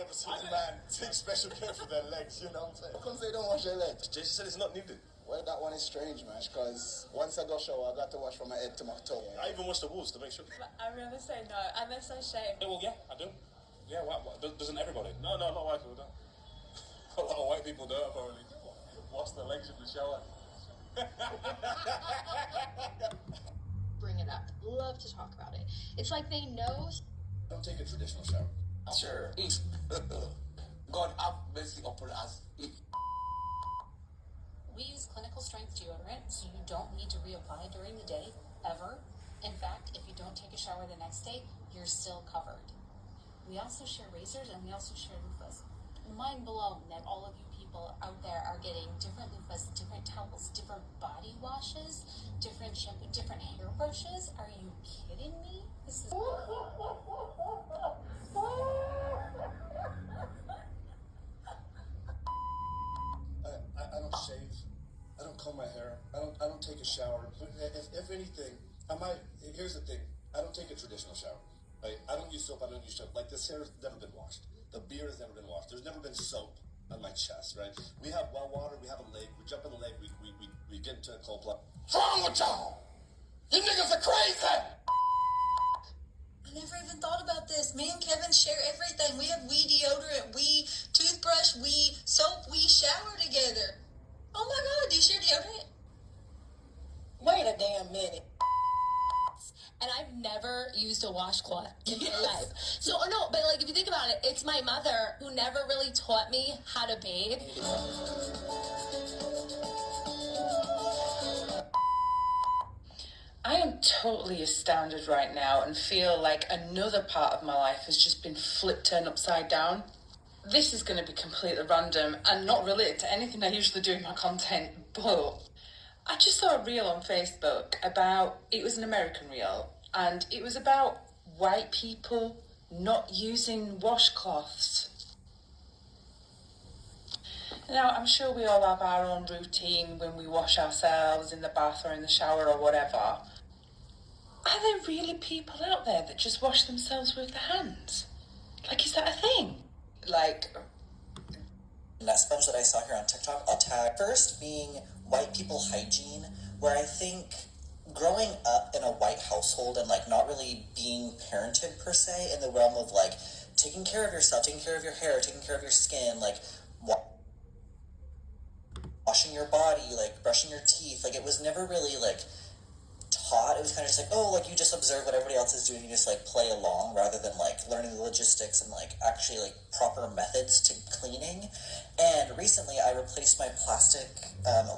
never seen a man take special care for their legs, you know what I'm saying? How come they don't wash their legs? Jason said it's not needed. Well, that one is strange, man, because once I go shower, I got to wash from my head to my toe. I even wash the walls to make sure. I'm going to say no, unless I shave. Yeah, well, yeah, I do. Yeah, doesn't everybody? No, not white people don't. A lot of white people don't, apparently. Wash their legs in the shower. Bring it up. Love to talk about it. It's like they know. Don't take a traditional shower. Sure. God have mercy upon us. We use clinical strength deodorant, so you don't need to reapply during the day, ever. In fact, if you don't take a shower the next day, you're still covered. We also share razors and we also share loofahs. Mind blown that all of you people out there are getting different loofahs, different towels, different body washes, different shampoo, different hair brushes. Are you kidding me? This is... I don't shave. I don't comb my hair. I don't take a shower. If anything, here's the thing. I don't take a traditional shower. Right? I don't use soap. I don't use soap. Like, this hair has never been washed. The beard has never been washed. There's never been soap on my chest, right? We have well water. We have a lake. We jump in the lake. We get into a cold plunge. What's wrong with y'all? You niggas are crazy. I never even thought about this. Me and Kevin share everything. We have we deodorant, we toothbrush, we soap, we shower together. Oh my God, do you share deodorant? Wait a damn minute. And I've never used a washcloth in my life. So, no, but like if you think about it, it's my mother who never really taught me how to bathe. I am totally astounded right now and feel like another part of my life has just been turned upside down. This is going to be completely random and not related to anything I usually do in my content, but I just saw a reel on Facebook it was an American reel, and it was about white people not using washcloths. Now, I'm sure we all have our own routine when we wash ourselves in the bath or in the shower or whatever. Are there really people out there that just wash themselves with their hands? Like, is that a thing? Like, that sponge that I saw here on TikTok, I'll tag. First being white people hygiene, where I think growing up in a white household and, like, not really being parented, per se, in the realm of, like, taking care of yourself, taking care of your hair, taking care of your skin, like, washing your body, like, brushing your teeth, like, it was never really, like, taught. It was kind of just like, oh, like, you just observe what everybody else is doing, you just, like, play along, rather than, like, learning the logistics and, like, actually, like, proper methods to cleaning. And recently I replaced my plastic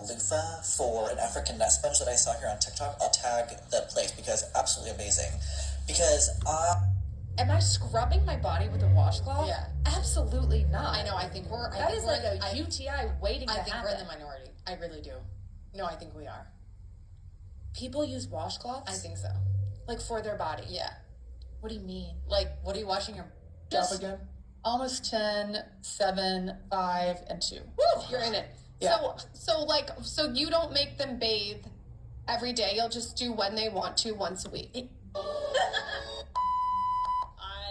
loofah for an African net sponge that I saw here on TikTok. I'll tag the place because absolutely amazing. Because am I scrubbing my body with a washcloth? Yeah. Absolutely not. I know, I think we're... That is like a UTI waiting to happen. I think we're in the minority. I really do. No, I think we are. People use washcloths? I think so. Like, for their body? Yeah. What do you mean? Like, what are you washing your... Job again? Almost 10, 7, 5, and 2. Woo! You're in it. Yeah. So you don't make them bathe every day. You'll just do when they want to once a week. I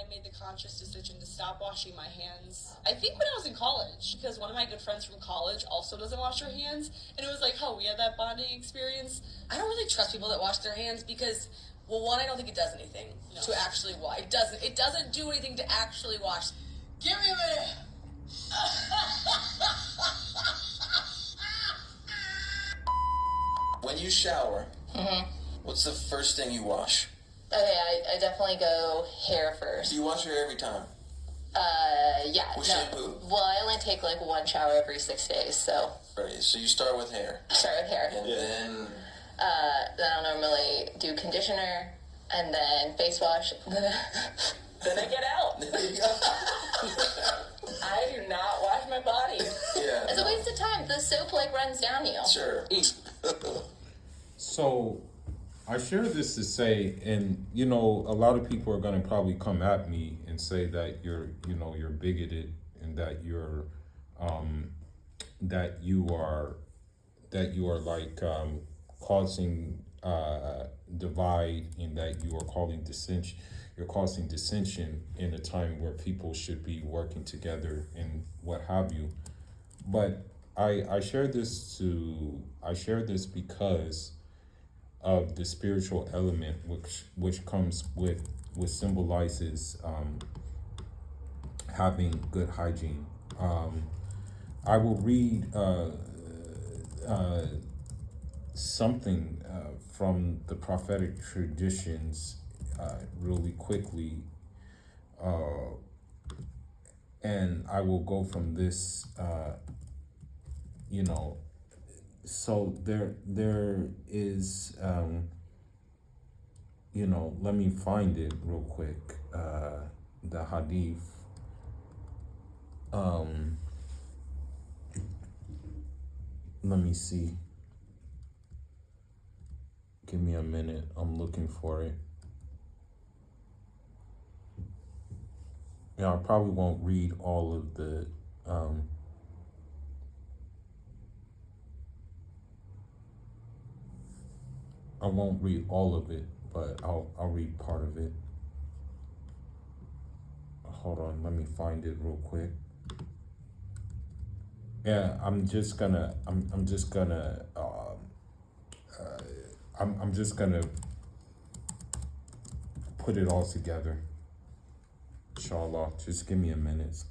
made the conscious decision to stop washing my hands. I think when I was in college, because one of my good friends from college also doesn't wash her hands, and it was like, oh, we had that bonding experience. I don't really trust people that wash their hands because, well, one, I don't think it does anything to actually wash. It doesn't do anything to actually wash. Give me a minute. When you shower, what's the first thing you wash? Okay, I definitely go hair first. Do you wash your hair every time? Yeah. With shampoo? Well, I only take like one shower every 6 days, so. Right, so you start with hair. Start with hair. And then I'll normally do conditioner, and then face wash. Then I get out. I do not wash my body. Yeah. It's a waste of time. The soap like runs down you. Sure. So I share this to say, and you know, a lot of people are going to probably come at me and say that you're bigoted and that you're that you are like causing divide and that you are causing dissension. you're causing dissension in a time where people should be working together and what have you. But I share this because of the spiritual element which comes with which symbolizes having good hygiene. I will read something from the prophetic traditions really quickly, and I will go from this. So there is, let me find it real quick. The hadith. Let me see. Give me a minute. I'm looking for it. Yeah, I probably won't read all of the. I won't read all of it, but I'll read part of it. Hold on, let me find it real quick. Yeah, I'm just gonna put it all together. Inshallah, just give me a minute.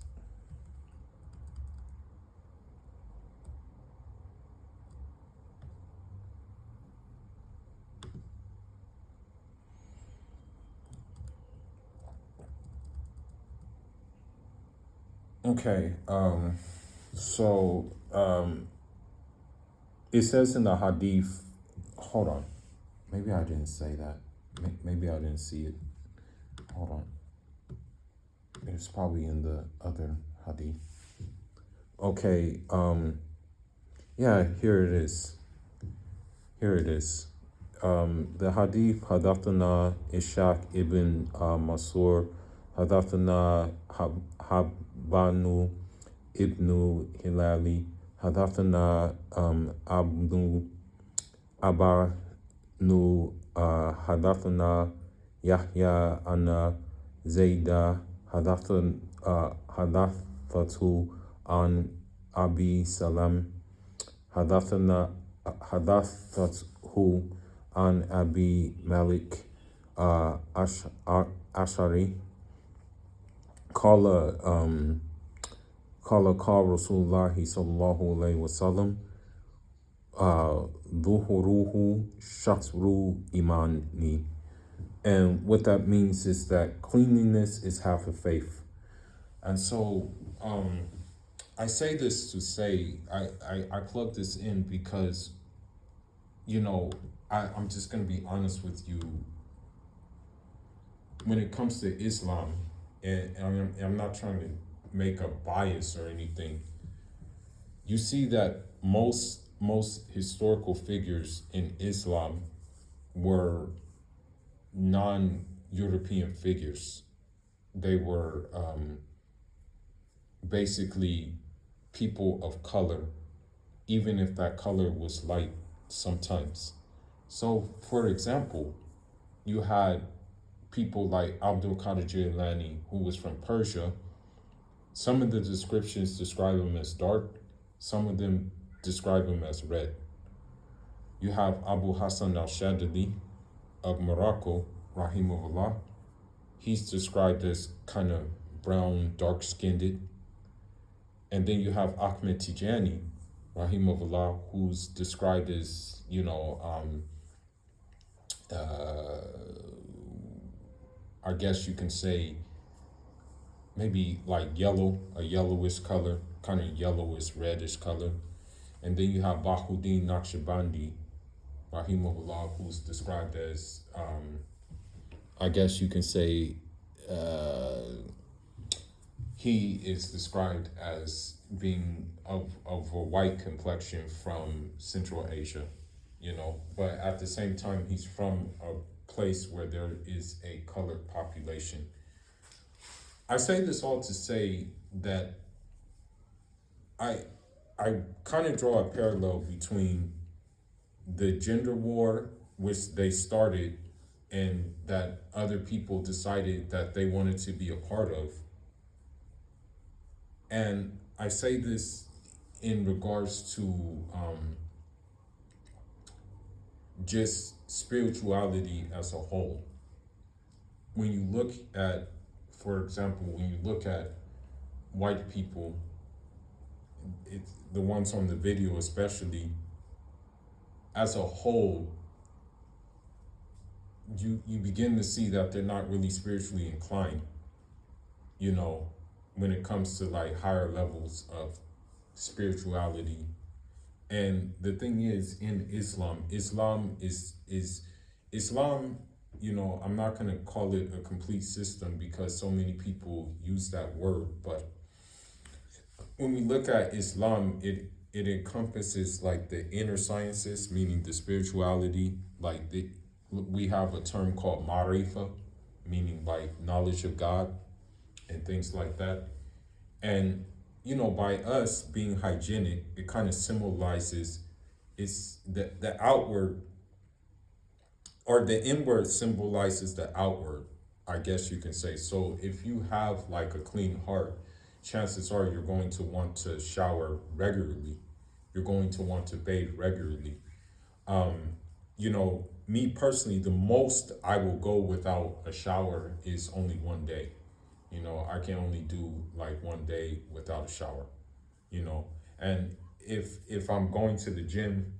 Okay, so it says in the hadith, hold on, maybe I didn't say that. Maybe I didn't see it. Hold on. It's probably in the other hadith. Okay, yeah, here it is. The hadith, Hadathana Ishaq ibn Masur, Hadathana Habanu ibn Hilali, Hadathana Abanu, Hadathana Yahya Anna Zayda, Hadathatu an Abi Salam, Hadathatu an Abi Malik Ashari, Qala Rasulullahi sallallahu alayhi wasallam, Dhuhuruhu Shatru Imani. And what that means is that cleanliness is half of faith. And so I say this to say, I plug this in because, I'm just going to be honest with you. When it comes to Islam, and I'm not trying to make a bias or anything, you see that most historical figures in Islam were non-European figures. They were basically people of color, even if that color was light sometimes. So, for example, you had people like Abdul Qadir Jilani, who was from Persia. Some of the descriptions describe him as dark, some of them describe him as red. You have Abu Hassan al-Shadili of Morocco, rahimahullah. He's described as kind of brown, dark-skinned. And then you have Ahmed Tijani, rahimahullah, who's described as, I guess you can say maybe like yellow, a yellowish color, kind of yellowish, reddish color. And then you have Bahuddin Naqshbandi, rahimahullah, who's described as, I guess you can say, he is described as being of a white complexion from Central Asia, but at the same time, he's from a place where there is a colored population. I say this all to say that I kind of draw a parallel between the gender war, which they started and that other people decided that they wanted to be a part of. And I say this in regards to just spirituality as a whole. When you look at, for example, when you look at white people, the ones on the video especially, as a whole, you begin to see that they're not really spiritually inclined, you know, when it comes to like higher levels of spirituality. And the thing is, in Islam Islam, you know, I'm not going to call it a complete system because so many people use that word, but when we look at Islam, it encompasses like the inner sciences, meaning the spirituality. Like we have a term called marifa, meaning like knowledge of God and things like that. And you know, by us being hygienic, it kind of symbolizes, it's the outward, or the inward symbolizes the outward, I guess you can say. So if you have like a clean heart, chances are you're going to want to shower regularly. You're going to want to bathe regularly. You know, me personally, the most I will go without a shower is only one day. You know, I can only do like one day without a shower, you know. And if I'm going to the gym,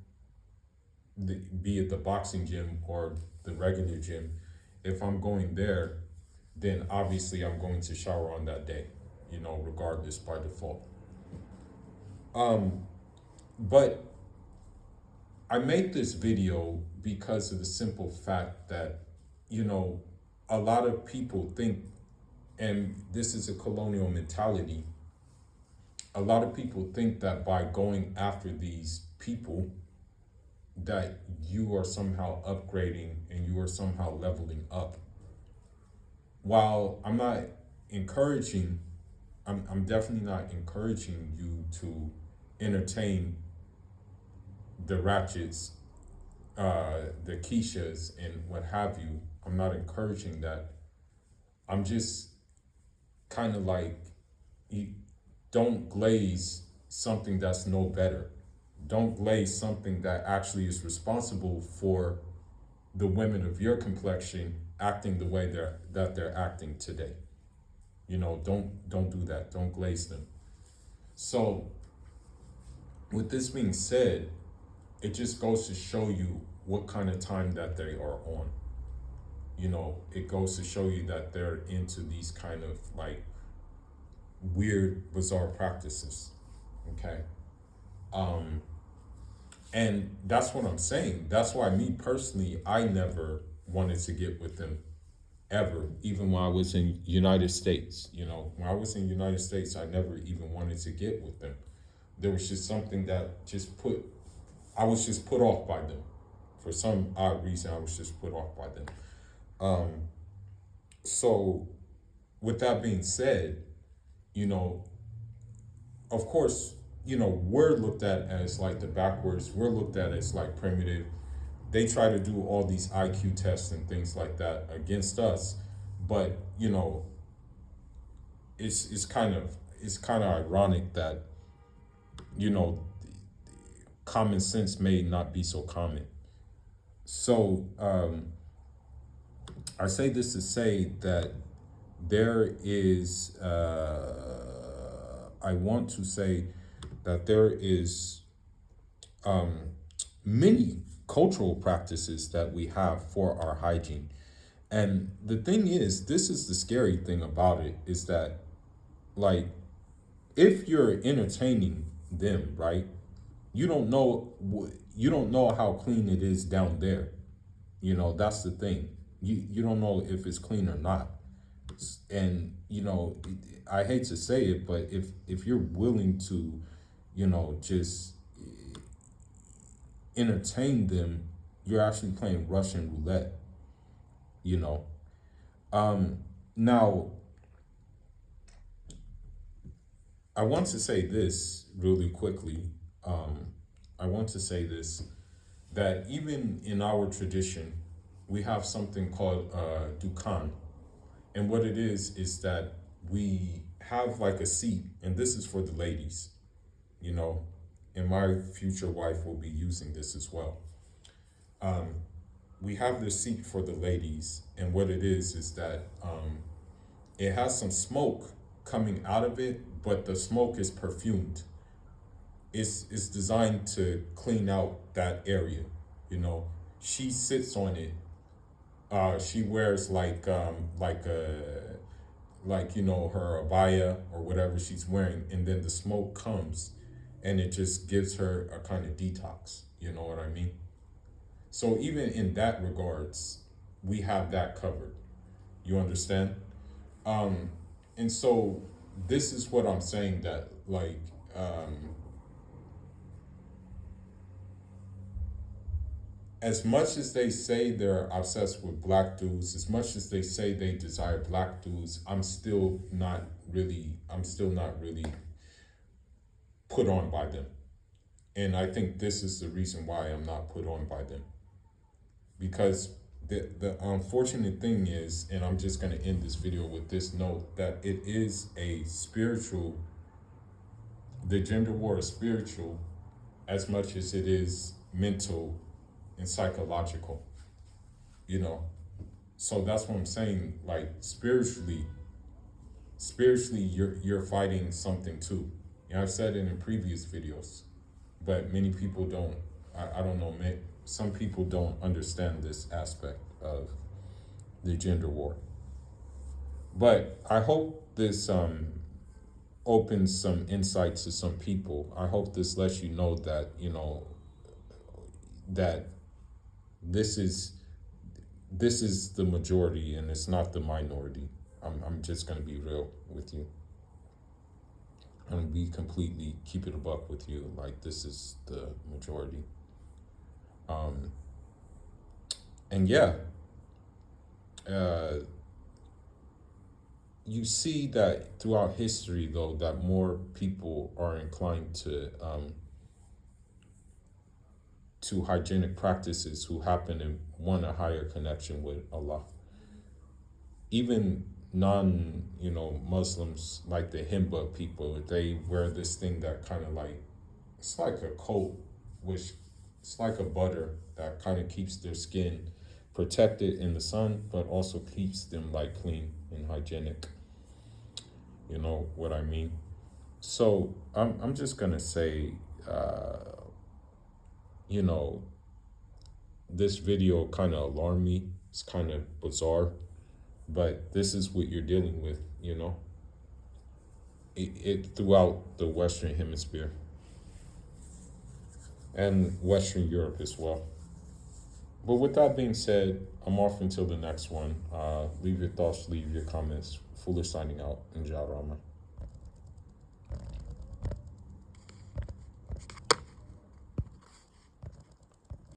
be it the boxing gym or the regular gym, if I'm going there, then obviously I'm going to shower on that day, you know, regardless by default. But I made this video because of the simple fact that, you know, a lot of people think, and this is a colonial mentality, a lot of people think that by going after these people, that you are somehow upgrading and you are somehow leveling up. While I'm not encouraging, I'm definitely not encouraging you to entertain the ratchets, the Keishas and what have you. I'm not encouraging that. I'm just kind of like, you don't glaze something that's no better. Don't glaze something that actually is responsible for the women of your complexion acting the way they're acting today. You know, don't do that. Don't glaze them. So with this being said, it just goes to show you what kind of time that they are on. You know, it goes to show you that they're into these kind of like weird, bizarre practices. Okay. And that's what I'm saying. That's why me personally, I never wanted to get with them ever, even when I was in United States. You know, when I was in United States, I never even wanted to get with them. There was just something that I was just put off by them. For some odd reason, I was just put off by them. So with that being said, you know, of course, you know, we're looked at as like the backwards, we're looked at as like primitive. They try to do all these IQ tests and things like that against us. But, you know, it's kind of ironic that, you know, common sense may not be so common. So I say this to say that there is, I want to say that there is many cultural practices that we have for our hygiene. And the thing is, this is the scary thing about it, is that, like, if you're entertaining them, right, you don't know how clean it is down there. You know, that's the thing. You don't know if it's clean or not. And, you know, I hate to say it, but if you're willing to, you know, just entertain them, you're actually playing Russian roulette, you know. Now, I want to say this really quickly. I want to say this, that even in our tradition, we have something called dukan. And what it is that we have like a seat, and this is for the ladies, you know, and my future wife will be using this as well. We have this seat for the ladies, and what it is that it has some smoke coming out of it, but the smoke is perfumed. It's designed to clean out that area, you know. She sits on it. She wears like a you know, her abaya or whatever she's wearing, and then the smoke comes and it just gives her a kind of detox, you know what I mean? So even in that regards, we have that covered. You understand? And so this is what I'm saying, that like as much as they say they're obsessed with black dudes, as much as they say they desire black dudes, I'm still not really put on by them. And I think this is the reason why I'm not put on by them. Because the unfortunate thing is, and I'm just going to end this video with this note, that it is a spiritual, the gender war is spiritual as much as it is mental and psychological, you know. So that's what I'm saying, like spiritually you're fighting something too. And I've said it in previous videos, but many people don't, I don't know, some people don't understand this aspect of the gender war. But I hope this opens some insight to some people. I hope this lets you know that, you know, that this is the majority and it's not the minority. I'm just gonna be real with you. I'm gonna be completely keep it a buck with you. Like, this is the majority. And yeah, you see that throughout history, though, that more people are inclined to hygienic practices who happen to want a higher connection with Allah. Even Muslims, like the Himba people, they wear this thing that kind of like, it's like a coat, which it's like a butter that kind of keeps their skin protected in the sun, but also keeps them like clean and hygienic. You know what I mean? So I'm just gonna say, you know, this video kind of alarmed me. It's kind of bizarre, but this is what you're dealing with, you know, it throughout the Western Hemisphere and Western Europe as well. But with that being said, I'm off until the next one. Leave your thoughts, leave your comments. Fuller signing out. Inshallah.